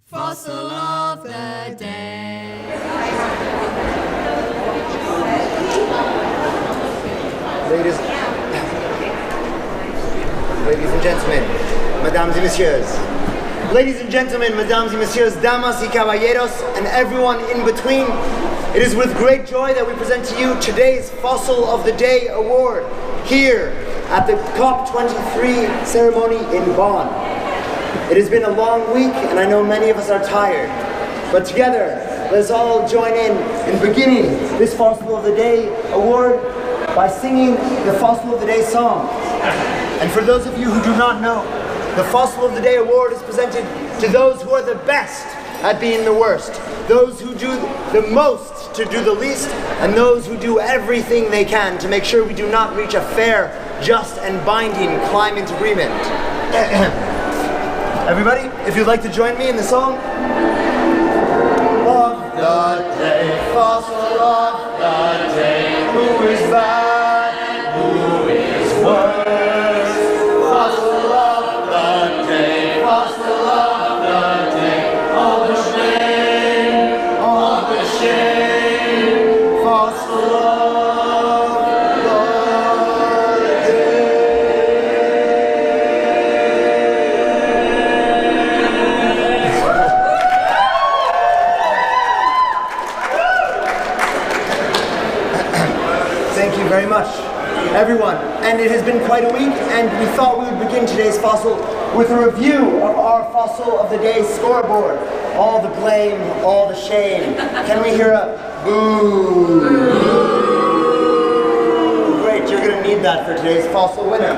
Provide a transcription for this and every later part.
Fossil of the day. Ladies and gentlemen, mesdames et messieurs. Ladies and gentlemen, mesdames et messieurs, damas y caballeros, and everyone in between, it is with great joy that we present to you today's Fossil of the Day Award here at the COP23 ceremony in Bonn. It has been a long week and I know many of us are tired, but together let's all join in beginning this Fossil of the Day Award by singing the Fossil of the Day song. And for those of you who do not know, the Fossil of the Day Award is presented to those who are the best at being the worst, those who do the most to do the least, and those who do everything they can to make sure we do not reach a fair, just, and binding climate agreement. Everybody, if you'd like to join me in the song. Of the day, fossil of the day, who is bad, who is worse? Fossil of the day, fossil of the day, all the shame, fossil of the day. Thank you very much, everyone. And it has been quite a week, and we thought we would begin today's fossil with a review of our Fossil of the Day scoreboard. All the blame, all the shame. Can we hear a boo? Great, you're going to need that for today's fossil winner.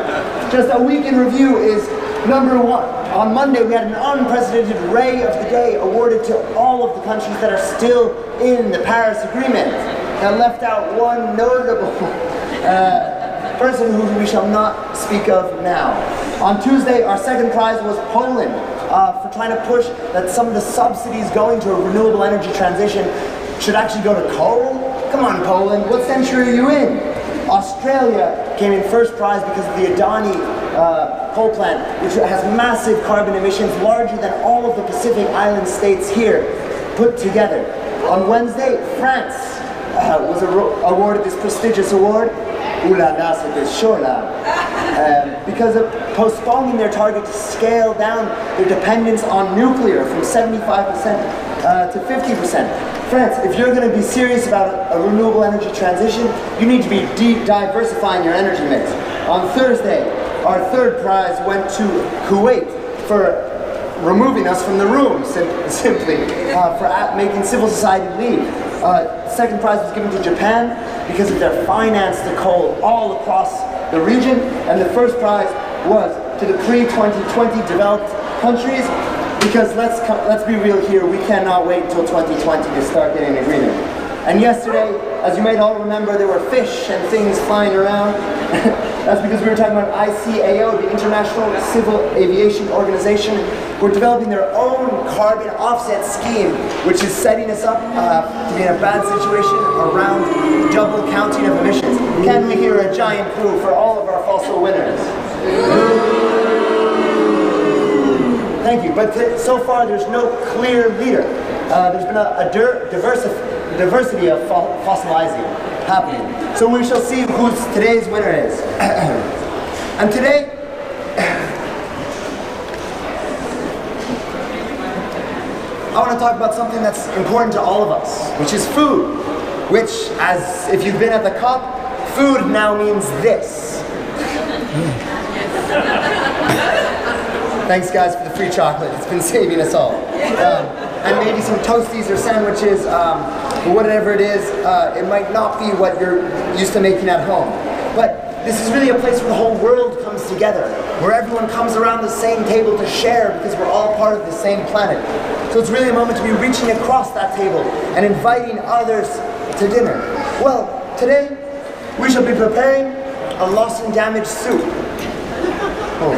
Just a week in review is number one. On Monday, we had an unprecedented Ray of the Day awarded to all of the countries that are still in the Paris Agreement. That left out one notable person who we shall not speak of now. On Tuesday, our second prize was Poland for trying to push that some of the subsidies going to a renewable energy transition should actually go to coal. Come on, Poland, what century are you in? Australia came in first prize because of the Adani coal plant, which has massive carbon emissions, larger than all of the Pacific Island states here put together. On Wednesday, France was awarded this prestigious award, ooh la la, c'était chaud là, because of postponing their target to scale down their dependence on nuclear from 75% to 50%. France, if you're going to be serious about a renewable energy transition, you need to be diversifying your energy mix. On Thursday, our third prize went to Kuwait for removing us from the room, simply, for making civil society leave. Second prize was given to Japan because of their finance to coal all across the region, and the first prize was to the pre-2020 developed countries, because let's be real here, we cannot wait until 2020 to start getting an agreement. And yesterday, as you might all remember, there were fish and things flying around. That's because we were talking about ICAO, the International Civil Aviation Organization. We're developing their own carbon offset scheme, which is setting us up to be in a bad situation around double counting of emissions. Can we hear a giant boo for all of our fossil winners? Thank you. But so far, there's no clear leader. There's been a diversity of fossilizing happening. So we shall see who today's winner is. And today, I want to talk about something that's important to all of us, which is food. Which, as if you've been at the COP, food now means this. Thanks guys for the free chocolate, it's been saving us all. And maybe some toasties or sandwiches, whatever it is, it might not be what you're used to making at home. But this is really a place where the whole world comes together, where everyone comes around the same table to share because we're all part of the same planet. So it's really a moment to be reaching across that table and inviting others to dinner. Well, today we shall be preparing a loss and damage soup. Oh.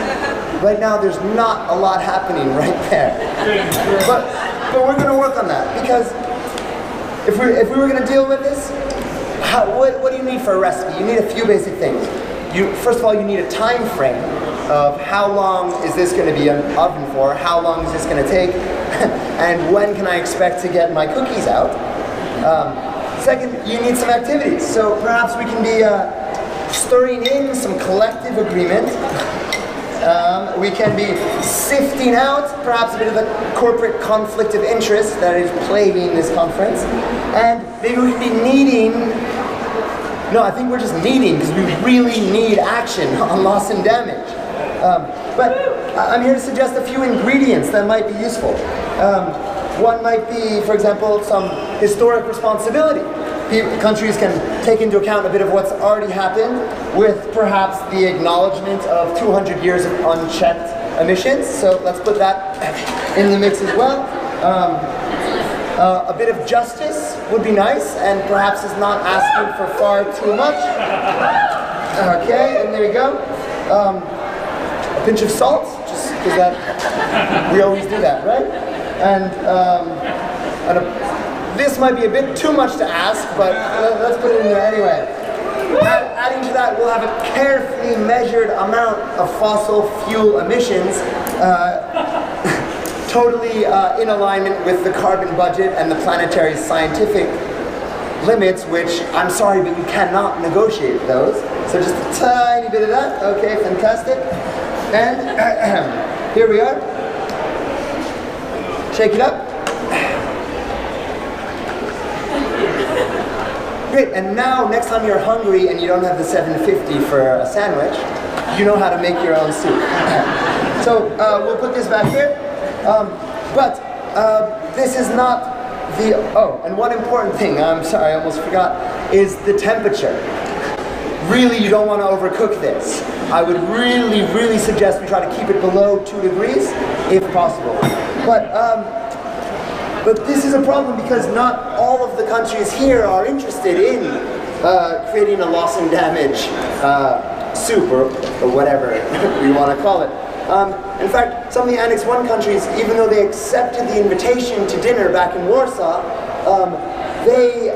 Right now there's not a lot happening right there. But we're going to work on that, because if we were going to deal with this, what do you need for a recipe? You need a few basic things. First of all, you need a time frame of how long is this going to be in the oven for, how long is this going to take, And when can I expect to get my cookies out? Second, you need some activities. So perhaps we can be stirring in some collective agreement. We can be sifting out perhaps a bit of the corporate conflict of interest that is plaguing this conference. And maybe we can be needing, no, I think we're just needing, because we really need action on loss and damage. But I'm here to suggest a few ingredients that might be useful. One might be, for example, some historic responsibility. Countries can take into account a bit of what's already happened with perhaps the acknowledgement of 200 years of unchecked emissions. So let's put that in the mix as well. A bit of justice would be nice, and perhaps is not asking for far too much. Okay, and there you go. A pinch of salt, just because that we always do that, right? And this might be a bit too much to ask, but let's put it in there anyway. Adding to that, we'll have a carefully measured amount of fossil fuel emissions, totally in alignment with the carbon budget and the planetary scientific limits, which I'm sorry, but you cannot negotiate those. So just a tiny bit of that. Okay, fantastic. And here we are. Shake it up. Great, and now next time you're hungry and you don't have the $7.50 for a sandwich, you know how to make your own soup. So we'll put this back here. But this is not the, oh, and one important thing, I'm sorry, I almost forgot, is the temperature. Really, you don't want to overcook this. I would really, really suggest we try to keep it below 2 degrees, if possible. But this is a problem because not all of the countries here are interested in creating a loss and damage soup, or whatever we want to call it. In fact, some of the Annex I countries, even though they accepted the invitation to dinner back in Warsaw, they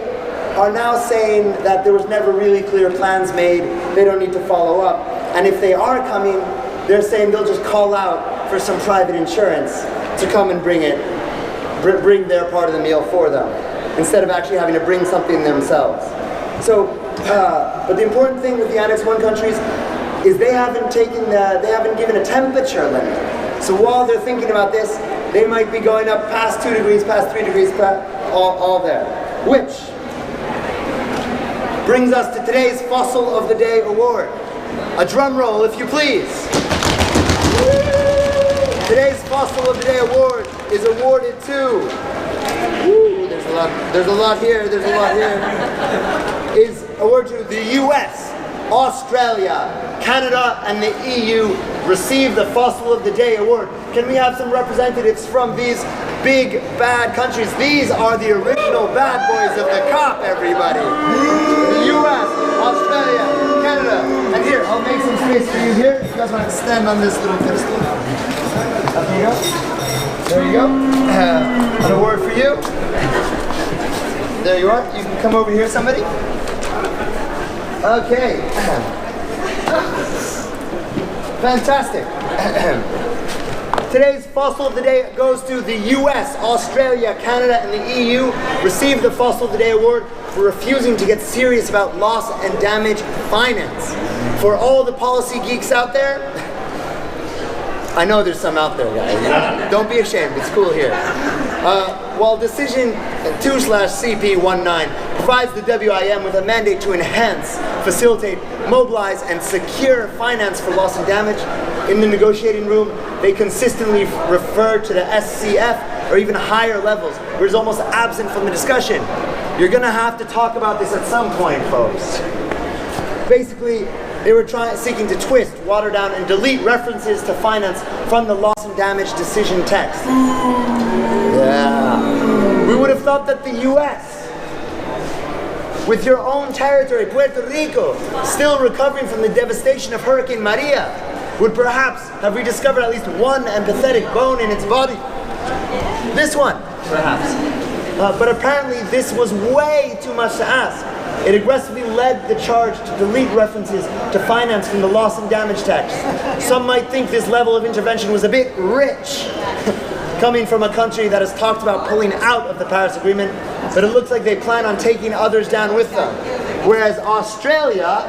are now saying that there was never really clear plans made, they don't need to follow up, and if they are coming, they're saying they'll just call out for some private insurance to come and bring their part of the meal for them, instead of actually having to bring something themselves. So, but the important thing with the Annex I countries is they haven't given a temperature limit. So while they're thinking about this, they might be going up past 2 degrees, past 3 degrees, all there. Which brings us to today's Fossil of the Day award. A drum roll, if you please. Today's Fossil of the Day award is awarded to, there's a lot here, is awarded to the US, Australia, Canada, and the EU receive the Fossil of the Day award. Can we have some representatives from these big, bad countries? These are the original bad boys of the COP, everybody. The US, Australia, Canada, and here, I'll make some space for you here. You guys want to stand on this little pedestal? Up you go. There you go. An award for you. There you are. You can come over here, somebody. Okay. Fantastic. Today's Fossil of the Day goes to the US, Australia, Canada, and the EU. Received the Fossil of the Day award for refusing to get serious about loss and damage finance. For all the policy geeks out there, I know there's some out there, guys. Don't be ashamed, it's cool here. While Decision 2/CP19 provides the WIM with a mandate to enhance, facilitate, mobilize, and secure finance for loss and damage, in the negotiating room, they consistently refer to the SCF or even higher levels, where it's almost absent from the discussion. You're gonna have to talk about this at some point, folks. Basically, they were seeking to twist, water down, and delete references to finance from the loss and damage decision text. Yeah. We would have thought that the US, with your own territory, Puerto Rico, still recovering from the devastation of Hurricane Maria, would perhaps have rediscovered at least one empathetic bone in its body. This one, perhaps. But apparently this was way too much to ask. It aggressively led the charge to delete references to finance from the loss and damage text. Some might think this level of intervention was a bit rich, coming from a country that has talked about pulling out of the Paris Agreement, but it looks like they plan on taking others down with them. Whereas Australia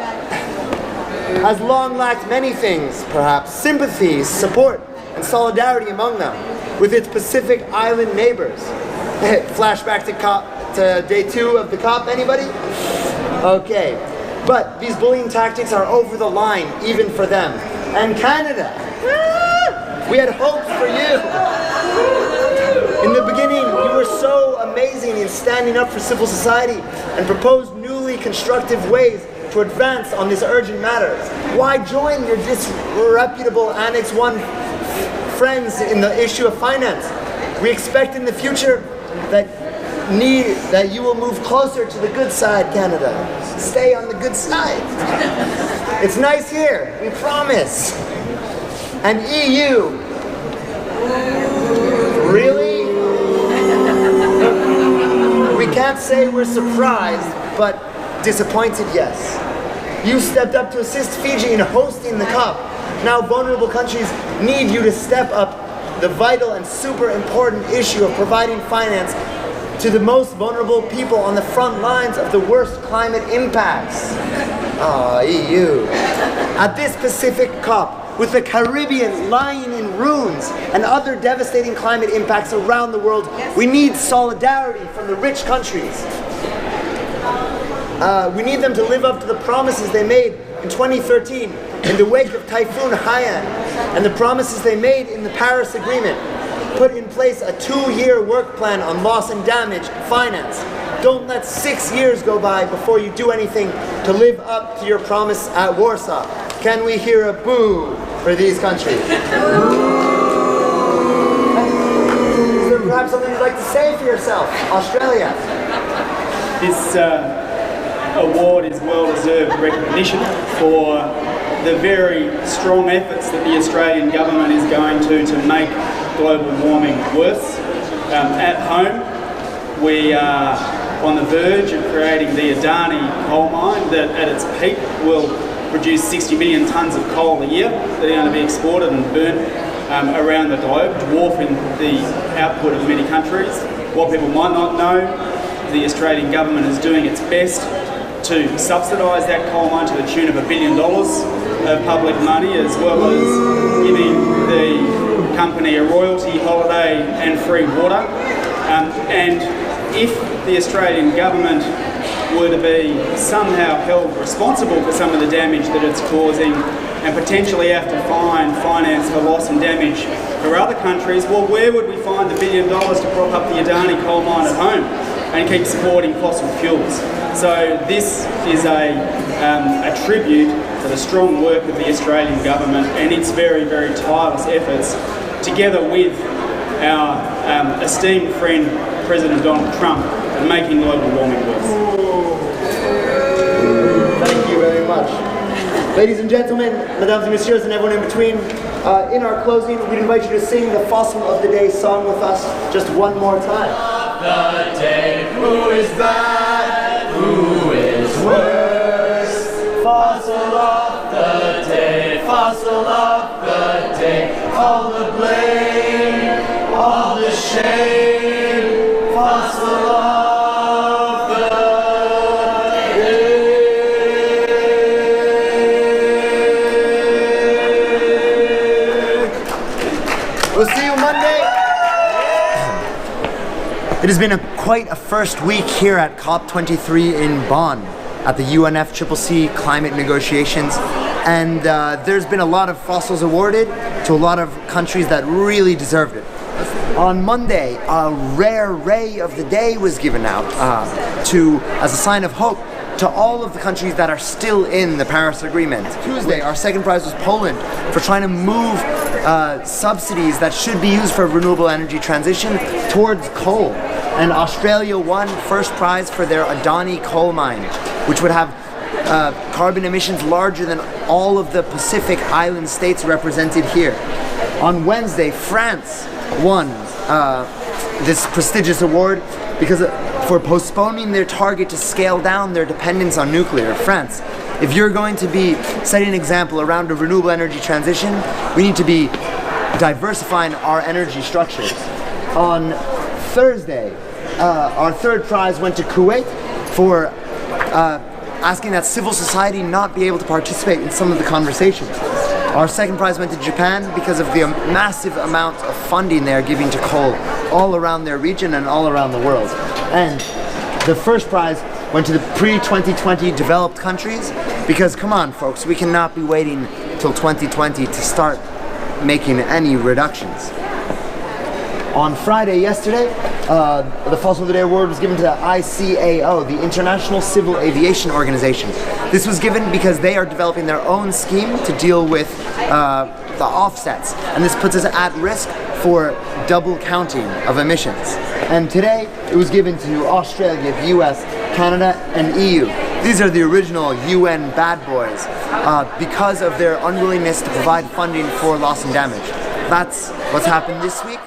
has long lacked many things, perhaps sympathy, support, and solidarity among them with its Pacific Island neighbors. Flashback to day 2 of the COP, anybody? Okay, but these bullying tactics are over the line, even for them. And Canada, we had hopes for you. In the beginning, you were so amazing in standing up for civil society and proposed newly constructive ways to advance on this urgent matter. Why join your disreputable Annex 1 friends in the issue of finance? We expect in the future that you will move closer to the good side, Canada. Stay on the good side. It's nice here, we promise. And EU, really? We can't say we're surprised, but disappointed, yes. You stepped up to assist Fiji in hosting the COP. Now vulnerable countries need you to step up the vital and super important issue of providing finance to the most vulnerable people on the front lines of the worst climate impacts. EU. At this Pacific COP, with the Caribbean lying in ruins and other devastating climate impacts around the world, we need solidarity from the rich countries. We need them to live up to the promises they made in 2013 in the wake of Typhoon Haiyan and the promises they made in the Paris Agreement. Put in place a 2-year work plan on loss and damage finance. Don't let 6 years go by before you do anything to live up to your promise at Warsaw. Can we hear a boo for these countries? Is there perhaps something you'd like to say for yourself, Australia? This award is well-deserved recognition for the very strong efforts that the Australian government is going to make global warming worse. At home, we are on the verge of creating the Adani coal mine that at its peak will produce 60 million tonnes of coal a year that are going to be exported and burnt around the globe, dwarfing the output of many countries. What people might not know, the Australian government is doing its best to subsidise that coal mine to the tune of $1 billion of public money, as well as giving the company a royalty holiday and free water. And if the Australian government were to be somehow held responsible for some of the damage that it's causing and potentially have to finance for loss and damage for other countries, well, where would we find the $1 billion to prop up the Adani coal mine at home and keep supporting fossil fuels? So this is a tribute to the strong work of the Australian government and its very, very tireless efforts, together with our esteemed friend President Donald Trump, in making global warming worse. Thank you very much. Ladies and gentlemen, mesdames et messieurs, and everyone in between, in our closing, we'd invite you to sing the Fossil of the Day song with us just one more time. The day, who is bad, who is worse? Fossil of the day, fossil of the day, all the blame, all the shame, fossil of the day. We'll see you Monday. It has been quite a first week here at COP23 in Bonn at the UNFCCC climate negotiations, and there's been a lot of fossils awarded to a lot of countries that really deserved it. On Monday, a rare ray of the day was given out as a sign of hope to all of the countries that are still in the Paris Agreement. Tuesday, our second prize was Poland for trying to move subsidies that should be used for renewable energy transition towards coal. And Australia won first prize for their Adani coal mine, which would have carbon emissions larger than all of the Pacific Island states represented here. On Wednesday, France won this prestigious award because for postponing their target to scale down their dependence on nuclear. France, if you're going to be setting an example around a renewable energy transition, we need to be diversifying our energy structures. On Thursday, our third prize went to Kuwait for asking that civil society not be able to participate in some of the conversations. Our second prize went to Japan because of the massive amount of funding they're giving to coal all around their region and all around the world. And the first prize went to the pre-2020 developed countries because, come on folks, we cannot be waiting till 2020 to start making any reductions. On Friday yesterday, the Fossil of the Day Award was given to ICAO, the International Civil Aviation Organization. This was given because they are developing their own scheme to deal with the offsets, and this puts us at risk for double counting of emissions. And today, it was given to Australia, the US, Canada, and EU. These are the original UN bad boys because of their unwillingness to provide funding for loss and damage. That's what's happened this week.